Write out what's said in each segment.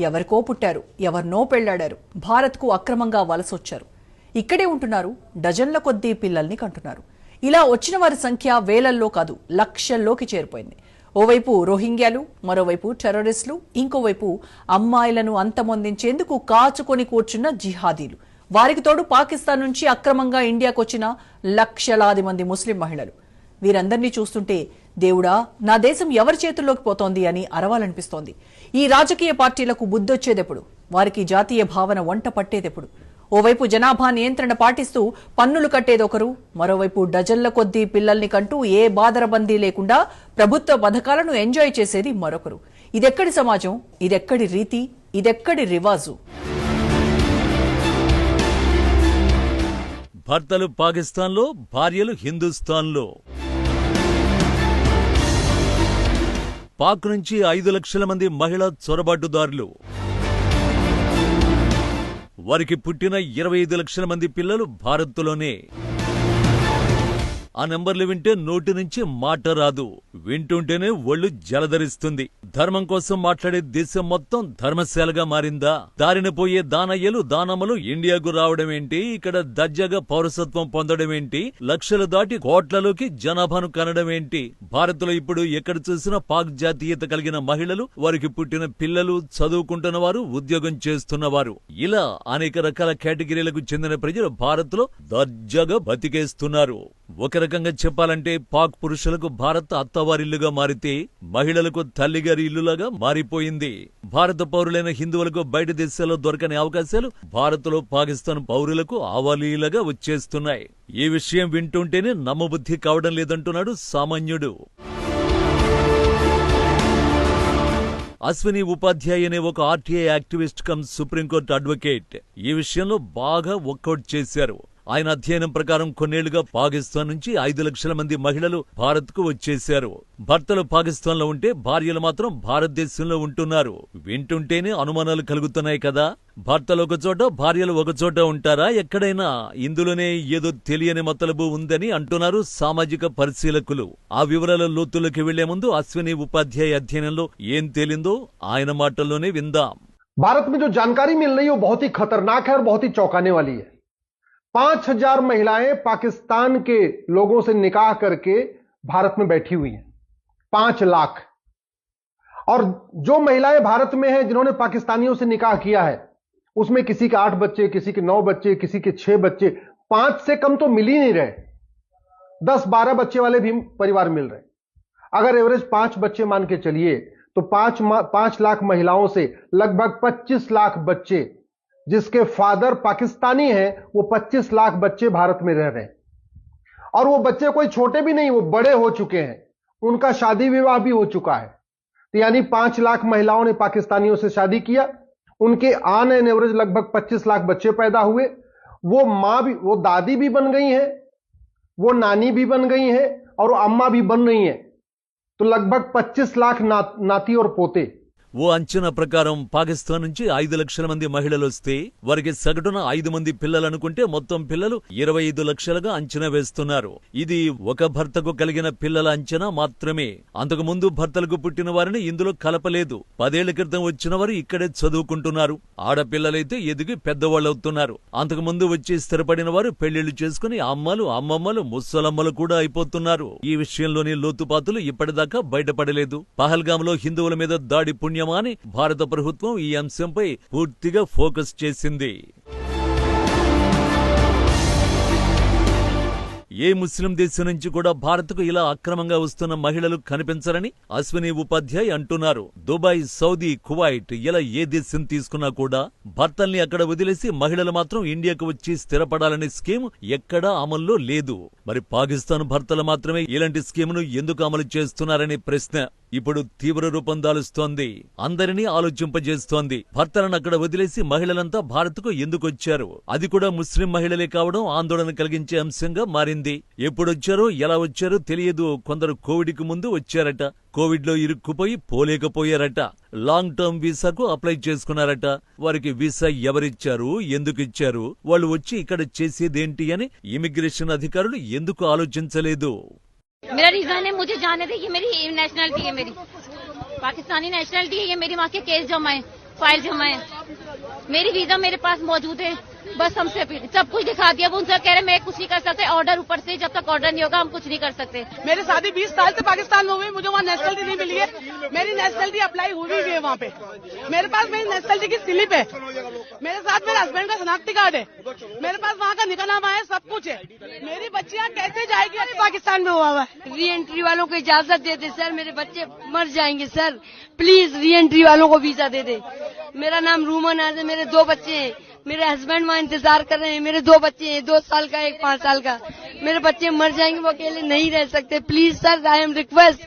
ఎవరికో పుట్టారు, ఎవరినో పెళ్లాడారు, భారత్కు అక్రమంగా వలసొచ్చారు. ఇక్కడే ఉంటున్నారు, డజన్ల కొద్దీ పిల్లల్ని కంటున్నారు. ఇలా వచ్చిన వారి సంఖ్య వేలల్లో కాదు, లక్షల్లోకి చేరిపోయింది. ఓవైపు రోహింగ్యాలు, మరోవైపు టెర్రరిస్టులు, ఇంకోవైపు అమ్మాయిలను అంతమొందించేందుకు కాచుకొని కూర్చున్న జిహాదీలు. వారికి తోడు పాకిస్తాన్ నుంచి అక్రమంగా ఇండియాకొచ్చిన లక్షలాది మంది ముస్లిం మహిళలు. వీరందరినీ చూస్తుంటే దేవుడా, నా దేశం ఎవరి చేతుల్లోకి పోతోంది అని అరవాలనిపిస్తోంది. ఈ రాజకీయ పార్టీలకు బుద్ధొచ్చేదెప్పుడు? వారికి జాతీయ భావన వంట పట్టేదెప్పుడు? ఓవైపు జనాభా నియంత్రణ పాటిస్తూ పన్నులు కట్టేదొకరు, మరోవైపు డజన్ల కొద్దీ పిల్లల్ని కంటూ ఏ బాదరబందీ లేకుండా ప్రభుత్వ పథకాలను ఎంజాయ్ చేసేది మరొకరు. ఇదెక్కడి సమాజం? ఇదెక్కడి రీతి? ఇదెక్కడి రివాజు? భర్తలు పాకిస్తాన్లో, భార్యలు హిందుస్థాన్లో. పాక్ నుంచి 5 లక్షల మంది మహిళా చొరబాటుదారులు. వారికి పుట్టిన 25 లక్షల మంది పిల్లలు భారత్లోనే. ఆ నెంబర్లు వింటే నోటి నుంచి మాట రాదు, వింటుంటేనే ఒళ్ళు జలధరిస్తుంది. ధర్మం కోసం మాట్లాడే దేశం మొత్తం ధర్మశాలగా మారిందా? దారిన పోయే దానయ్యలు, దానమ్మలు ఇండియాకు రావడమేంటి, ఇక్కడ దర్జాగా పౌరసత్వం పొందడమేంటి, లక్షలు దాటి కోట్లలోకి జనాభాను కనడమేంటి? భారత్లో ఇప్పుడు ఎక్కడ చూసినా పాక్ జాతీయత కలిగిన మహిళలు, వారికి పుట్టిన పిల్లలు, చదువుకుంటున్న వారు, ఉద్యోగం చేస్తున్నవారు, ఇలా అనేక రకాల కేటగిరీలకు చెందిన ప్రజలు భారత్లో దర్జాగా బతికేస్తున్నారు. ఒక రకంగా చెప్పాలంటే పాక్ పురుషులకు భారత్ అత్తవారిల్లుగా మారితే మహిళలకు తల్లిగారి ఇల్లులాగా మారిపోయింది. భారత పౌరులైన హిందువులకు బయట దేశాల్లో దొరకని అవకాశాలు భారత్లో పాకిస్తాన్ పౌరులకు ఆవాలీలుగా వచ్చేస్తున్నాయి. ఈ విషయం వింటుంటేనే నమ్మబుద్ధి కావడం లేదంటున్నాడు సామాన్యుడు. అశ్విని ఉపాధ్యాయ్ అనే ఒక RTI activist come supreme court advocate ఈ విషయంలో బాగా వర్కౌట్ చేశారు. ఆయన అధ్యయనం ప్రకారం కొన్నేళ్లుగా పాకిస్తాన్ నుంచి 5 లక్షల మంది మహిళలు భారత్కు వచ్చేశారు. భర్తలు పాకిస్తాన్లో ఉంటే భార్యలు మాత్రం భారతదేశంలో ఉంటున్నారు. వింటుంటేనే అనుమానాలు కలుగుతున్నాయి కదా. భర్తలు ఒకచోట, భార్యలు ఒకచోట ఉంటారా ఎక్కడైనా? ఇందులోనే ఏదో తెలియని మతలబు ఉందని అంటున్నారు సామాజిక పరిశీలకులు. ఆ వివరాల లోతుల్లోకి వెళ్లే ముందు అశ్విని ఉపాధ్యాయ అధ్యయనంలో ఏం తేలిందో ఆయన మాటల్లోనే విందాం. भारत में जो जानकारी मिल रही है वो बहुत ही खतरनाक है और बहुत ही चौंकाने वाली है। 5000 महिलाएं पाकिस्तान के लोगों से निकाह करके भारत में बैठी हुई हैं। 5 लाख। और जो महिलाएं भारत में हैं जिन्होंने पाकिस्तानियों से निकाह किया है उसमें किसी के 8 बच्चे, किसी के 9 बच्चे, किसी के 6 बच्चे, 5 से कम तो मिल ही नहीं रहे। 10-12 बच्चे वाले भी परिवार मिल रहे। अगर एवरेज 5 बच्चे मान के चलिए तो 5 लाख महिलाओं से लगभग 25 लाख बच्चे जिसके फादर पाकिस्तानी हैं, वो 25 लाख बच्चे भारत में रह रहे हैं। और वो बच्चे कोई छोटे भी नहीं, वो बड़े हो चुके हैं, उनका शादी विवाह भी हो चुका है। तो यानी 5 लाख महिलाओं ने पाकिस्तानियों से शादी किया, उनके ऑन एन एवरेज लगभग 25 लाख बच्चे पैदा हुए। वो मां भी, वो दादी भी बन गई हैं, वो नानी भी बन गई हैं और वो अम्मा भी बन रही हैं। तो लगभग 25 लाख नाती और पोते। ఓ అంచనా ప్రకారం పాకిస్తాన్ నుంచి 5 లక్షల మంది మహిళలు వస్తే వారికి సగటున 5 మంది పిల్లలు అనుకుంటే మొత్తం పిల్లలు 25 లక్షలుగా అంచనా వేస్తున్నారు. ఇది ఒక భర్తకు కలిగిన పిల్లల అంచనా మాత్రమే. అంతకు ముందు భర్తలకు పుట్టిన వారిని ఇందులో కలపలేదు. 10 ఏళ్ల క్రితం వచ్చిన వారు ఇక్కడే చదువుకుంటున్నారు. ఆడపిల్లలైతే ఎదిగి పెద్దవాళ్ళవుతున్నారు. అంతకు ముందు వచ్చి స్థిరపడిన వారు పెళ్లిళ్లు చేసుకుని అమ్మలు, అమ్మమ్మలు, ముసలమ్మలు కూడా అయిపోతున్నారు. ఈ విషయంలోని లోతుపాతులు ఇప్పటిదాకా బయటపడలేదు. పహల్గాంలో హిందువుల మీద దాడి పుణ్యం అని భారత ప్రభుత్వం ఈ అంశంపై పూర్తిగా ఫోకస్ చేసింది. ఏ ముస్లిం దేశం నుంచి కూడా భారత్కు ఇలా అక్రమంగా వస్తున్న మహిళలు కనిపించరని అశ్విని ఉపాధ్యాయ్ అంటున్నారు. దుబాయ్, సౌదీ, కువైట్ ఇలా ఏ దేశం తీసుకున్నా కూడా భర్తల్ని అక్కడ వదిలేసి మహిళలు మాత్రం ఇండియాకు వచ్చి స్థిరపడాలనే స్కీమ్ ఎక్కడా అమల్లో లేదు. మరి పాకిస్తాన్ భర్తలు మాత్రమే ఇలాంటి స్కీమును ఎందుకు అమలు చేస్తున్నారనే ప్రశ్న ఇప్పుడు తీవ్ర రూపం దాలుస్తోంది. అందరినీ ఆలోచింపజేస్తోంది. భర్తలను అక్కడ వదిలేసి మహిళలంతా భారత్కు ఎందుకొచ్చారు? అది కూడా ముస్లిం మహిళలే కావడం ఆందోళన కలిగించే అంశంగా మారింది. ఎప్పుడొచ్చారో, ఎలా వచ్చారో తెలియదు. కొందరు కోవిడ్కి ముందు వచ్చారట, కోవిడ్ లో ఇరుక్కుపోయి పోలేకపోయారట, లాంగ్ టర్మ్ వీసాకు అప్లై చేసుకున్నారట. వారికి వీసా ఎవరిచ్చారు, ఎందుకిచ్చారు, వాళ్ళు వచ్చి ఇక్కడ చేసేదేంటి అని ఇమిగ్రేషన్ అధికారులు ఎందుకు ఆలోచించలేదు? मेरा रीजन है, मुझे जाने दे, ये मेरी नेशनलिटी है, मेरी पाकिस्तानी नेशनलिटी है, ये मेरी माँ के केस जमा है। फाइल जमाए। मेरी वीजा मेरे पास मौजूद है, बस हमसे सब कुछ दिखा दिया। वो उनसे कह रहे मैं कुछ नहीं कर सकते, ऑर्डर ऊपर से, जब तक ऑर्डर नहीं होगा हम कुछ नहीं कर सकते। मेरी शादी 20 साल से पाकिस्तान में हुई, मुझे वहाँ नेशनलिटी नहीं मिली है। मेरी नेशनलिटी अप्लाई हुई भी है वहाँ पे, मेरे पास मेरी नेशनलिटी की स्लिप है, मेरे साथ मेरे हस्बैंड का शनाख्ती कार्ड है, मेरे पास वहाँ का निकाहनामा है, सब कुछ है। मेरी बच्चियाँ कैसे जाएगी? अरे पाकिस्तान में हुआ है। री एंट्री वालों को इजाजत दे दे सर, मेरे बच्चे मर जाएंगे सर, प्लीज री एंट्री वालों को वीजा दे दे। मेरा नाम रूमा नाज है, मेरे 2 बच्चे हैं, मेरे हस्बैंड वहाँ इंतजार कर रहे हैं, मेरे 2 बच्चे हैं, 2 साल का, 1 5 साल का। मेरे बच्चे मर जाएंगे, वो अकेले नहीं रह सकते। Please sir, I am request,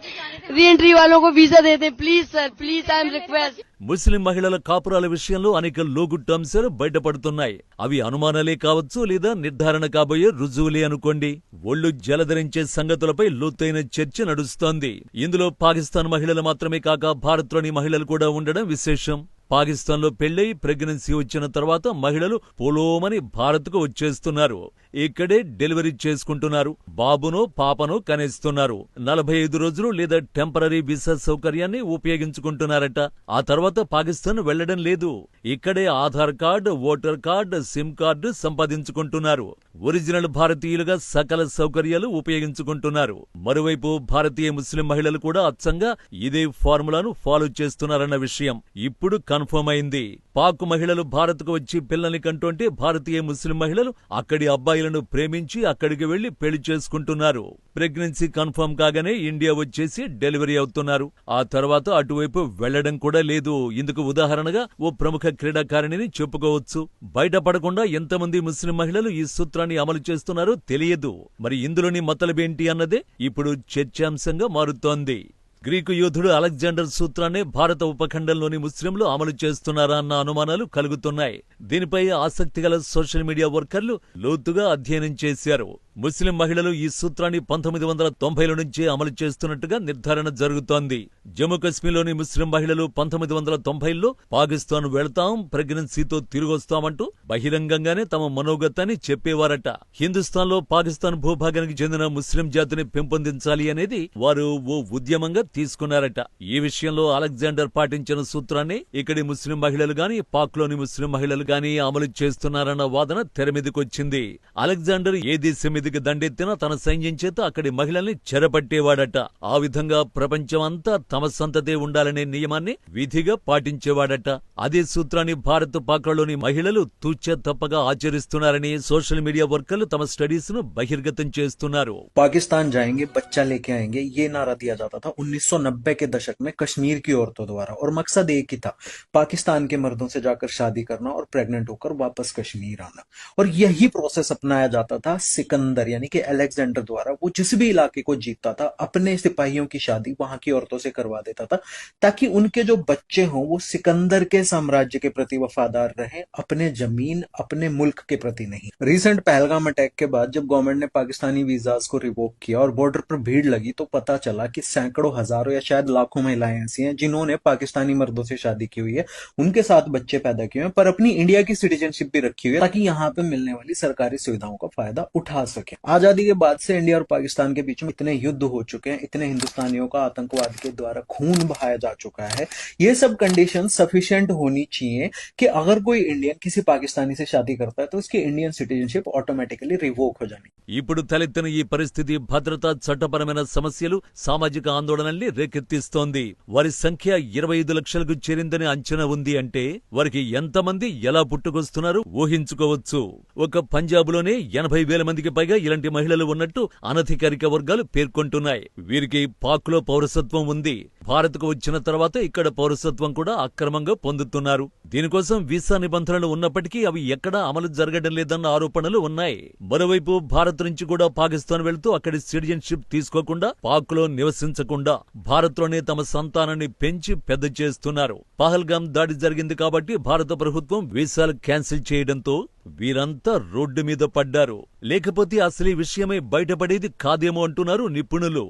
re entry वालों को वीजा दे दें please sir, please I am request. ముస్లిం మహిళల కాపురాల విషయంలో అనేక లోగుట్టు అంశాలు బయటపడుతున్నాయి. అవి అనుమానాలే కావచ్చు, లేదా నిర్ధారణ కాబోయే రుజువులే అనుకోండి. ఒళ్లు జలధరించే సంగతులపై లోతైన చర్చ నడుస్తోంది. ఇందులో పాకిస్తాన్ మహిళలు మాత్రమే కాక భారత్లోని మహిళలు కూడా ఉండడం విశేషం. పాకిస్తాన్లో పెళ్లై ప్రెగ్నెన్సీ వచ్చిన తర్వాత మహిళలు పోలోమని భారత్కు వచ్చేస్తున్నారు. ఇక్కడే డెలివరీ చేసుకుంటున్నారు, బాబునో పాపనో కనేస్తున్నారు. 45 రోజులు లేదా టెంపరరీ వీసా సౌకర్యాన్ని ఉపయోగించుకుంటున్నారట. ఆ తర్వాత పాకిస్తాన్ వెళ్లడం లేదు, ఇక్కడే Aadhaar card, voter card, SIM card సంపాదించుకుంటున్నారు. ఒరిజినల్ భారతీయులుగా సకల సౌకర్యాలు ఉపయోగించుకుంటున్నారు. మరోవైపు భారతీయ ముస్లిం మహిళలు కూడా అచ్చంగా ఇదే ఫార్ములాను ఫాలో చేస్తున్నారన్న విషయం ఇప్పుడు కన్ఫర్మ్ అయింది. పాక్ మహిళలు భారత్కు వచ్చి పిల్లల్ని కంటుంటే భారతీయ ముస్లిం మహిళలు అక్కడి అబ్బాయిలను ప్రేమించి అక్కడికి వెళ్లి పెళ్లి చేసుకుంటున్నారు. ప్రెగ్నెన్సీ కన్ఫర్మ్ కాగానే ఇండియా వచ్చేసి డెలివరీ అవుతున్నారు. ఆ తర్వాత అటువైపు వెళ్లడం కూడా లేదు. ఇందుకు ఉదాహరణగా ఓ ప్రముఖ క్రీడాకారిణిని చెప్పుకోవచ్చు. బయటపడకుండా ఎంతమంది ముస్లిం మహిళలు ఈ సూత్రాన్ని అమలు చేస్తున్నారో తెలియదు. మరి ఇందులోని మతలబేంటి అన్నదే ఇప్పుడు చర్చాంశంగా మారుతోంది. గ్రీకు యోధుడు అలెగ్జాండర్ సూత్రాన్ని భారత ఉపఖండంలోని ముస్లింలు అమలు చేస్తున్నారా అన్న అనుమానాలు కలుగుతున్నాయి. దీనిపై ఆసక్తిగల సోషల్ మీడియా వర్కర్లు లోతుగా అధ్యయనం చేశారు. ముస్లిం మహిళలు ఈ సూత్రాన్ని 1990ల నుంచే అమలు చేస్తున్నట్టుగా నిర్ధారణ జరుగుతోంది. జమ్మూ కశ్మీర్లోని ముస్లిం మహిళలు 1990ల్లో పాకిస్తాన్ వెళతాం, ప్రెగ్నెన్సీతో తిరిగొస్తామంటూ బహిరంగంగానే తమ మనోగతాన్ని చెప్పేవారట. హిందుస్థాన్లో పాకిస్తాన్ భూభాగానికి చెందిన ముస్లిం జాతిని పెంపొందించాలి అనేది వారు ఓ ఉద్యమంగా తీసుకున్నారట. ఈ విషయంలో అలెగ్జాండర్ పాటించిన సూత్రాన్ని ఇక్కడి ముస్లిం మహిళలు గాని, పాక్లోని ముస్లిం మహిళలు గాని అమలు చేస్తున్నారన్న వాదన తెరమీదకొచ్చింది. అలెగ్జాండర్ ఏ దేశం మీదికి దండెత్తినా తన సైన్యం చేత అక్కడి మహిళల్ని చెరపట్టేవాడట. ఆ విధంగా ప్రపంచమంతా తమ సంతతే ఉండాలనే నియమాన్ని విధిగా పాటించేవాడట. అదే సూత్రాన్ని భారత్, పాక్లోని మహిళలు తూచ తప్పగా ఆచరిస్తున్నారని సోషల్ మీడియా వర్కర్లు తమ స్టడీస్ ను బహిర్గతం చేస్తున్నారు. पाकिस्तान जाएंगे, बच्चा लेके आएंगे, ये नारा दिया जाता था 1990 के दशक में कश्मीर की औरतों द्वारा, और मकसद एक ही था, पाकिस्तान के मर्दों से जाकर शादी करना और प्रेग्नेंट होकर वापस कश्मीर आना। और यही प्रोसेस अपनाया जाता था सिकंदर यानी कि अलेक्जेंडर द्वारा। वो जिस भी इलाके को जीतता था अपने सिपाहियों की शादी वहां की औरतों से करवा देता था, ताकि उनके जो बच्चे हों वो सिकंदर के साम्राज्य के प्रति वफादार रहें, अपने जमीन, अपने मुल्क के प्रति नहीं। रिसेंट पहलगाम अटैक के बाद जब गवर्नमेंट ने पाकिस्तानी वीजाज को रिवोक किया और बॉर्डर पर भीड़ लगी, तो पता चला कि सैकड़ों, हजारों या शायद लाखों महिलाएं ऐसी हैं जिन्होंने पाकिस्तानी मर्दों से शादी की हुई है, उनके साथ बच्चे पैदा किए हैं, पर अपनी इंडिया की सिटीजनशिप भी रखी हुई है, ताकि यहाँ पे मिलने वाली सरकारी सुविधाओं का फायदा उठा सके। आजादी के बाद से इंडिया और पाकिस्तान के बीच में इतने युद्ध हो चुके हैं, इतने हिंदुस्तानियों का आतंकवाद के द्वारा खून बहाया जा चुका है, ये सब कंडीशन सफिशिएंट होनी चाहिए कि अगर कोई इंडियन किसी पाकिस्तानी से शादी करता है तो उसकी इंडियन सिटीजनशिप ऑटोमेटिकली रिवोक हो जानी। ఇప్పుడు తలెత్తిన ఈ పరిస్థితి భద్రతా, చట్టపరమైన సమస్యలు, సామాజిక ఆందోళనల్ని రేకెత్తిస్తోంది. వారి సంఖ్య 25 లక్షలకు చేరిందని అంచనా ఉంది. అంటే వారికి ఎంతమంది ఎలా పుట్టుకొస్తున్నారో ఊహించుకోవచ్చు. ఒక పంజాబ్లోనే 80,000 మందికి పైగా ఇలాంటి మహిళలు ఉన్నట్టు అనధికారిక వర్గాలు పేర్కొంటున్నాయి. వీరికి పాక్లో పౌరసత్వం ఉంది. భారత్కు వచ్చిన తర్వాత ఇక్కడ పౌరసత్వం కూడా అక్రమంగా పొందుతున్నారు. దీనికోసం వీసా నిబంధనలు ఉన్నప్పటికీ అవి ఎక్కడా అమలు జరగడం లేదన్న ఆరోపణలు ఉన్నాయి. మరోవైపు భారత్ నుంచి కూడా పాకిస్తాన్ వెళ్తూ అక్కడి సిటిజన్షిప్ తీసుకోకుండా, పాక్లో నివసించకుండా భారత్లోనే తమ సంతానాన్ని పెంచి పెద్ద చేస్తున్నారు. పహల్గాం దాడి జరిగింది కాబట్టి భారత ప్రభుత్వం వీసాలు క్యాన్సిల్ చేయడంతో వీరంతా రోడ్డు మీద పడ్డారు. లేకపోతే అసలు ఈ విషయమే బయటపడేది కాదేమో అంటున్నారు నిపుణులు.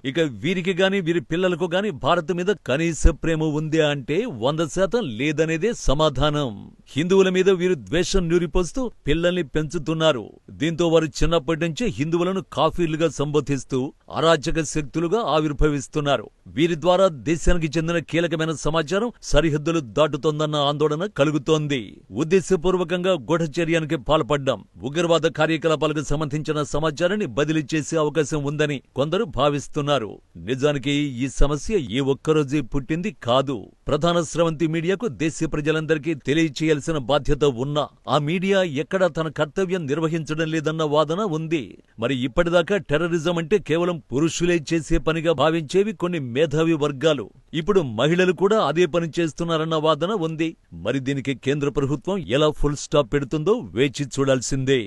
ఇక వీరికి గాని వీరి పిల్లలకు గాని భారత్ మీద కనీస ప్రేమ ఉందే అంటే 100% లేదనేదే సమాధానం. హిందువుల మీద వీరు ద్వేషం నూరిపోస్తూ పిల్లల్ని పెంచుతున్నారు. దీంతో వారు చిన్నప్పటి నుంచే హిందువులను కాఫీర్లుగా సంబోధిస్తూ అరాచక శక్తులుగా ఆవిర్భవిస్తున్నారు. వీరి ద్వారా దేశానికి చెందిన కీలకమైన సమాచారం సరిహద్దులు దాటుతోందన్న ఆందోళన కలుగుతోంది. ఉద్దేశపూర్వకంగా గూఢచర్యానికి పాల్పడ్డం, ఉగ్రవాద కార్యకలాపాలకు సంబంధించిన సమాచారాన్ని బదిలీ చేసే అవకాశం ఉందని కొందరు భావిస్తున్నారు. నిజానికి ఈ సమస్య ఈ ఒక్కరోజే పుట్టింది కాదు. ప్రధాన స్రవంతి మీడియాకు దేశ ప్రజలందరికీ తెలియచేయాల్సిన బాధ్యత ఉన్నా ఆ మీడియా ఎక్కడా తన కర్తవ్యం నిర్వహించడం లేదన్న వాదన ఉంది. మరి ఇప్పటిదాకా టెర్రరిజం అంటే కేవలం పురుషులే చేసే పనిగా భావించేవి కొన్ని మేధావి వర్గాలు ఇప్పుడు మహిళలు కూడా అదే పని చేస్తున్నారన్న వాదన ఉంది. మరి దీనికి కేంద్ర ప్రభుత్వం ఎలా ఫుల్ స్టాప్ పెడుతుందో వేచి చూడాల్సిందే.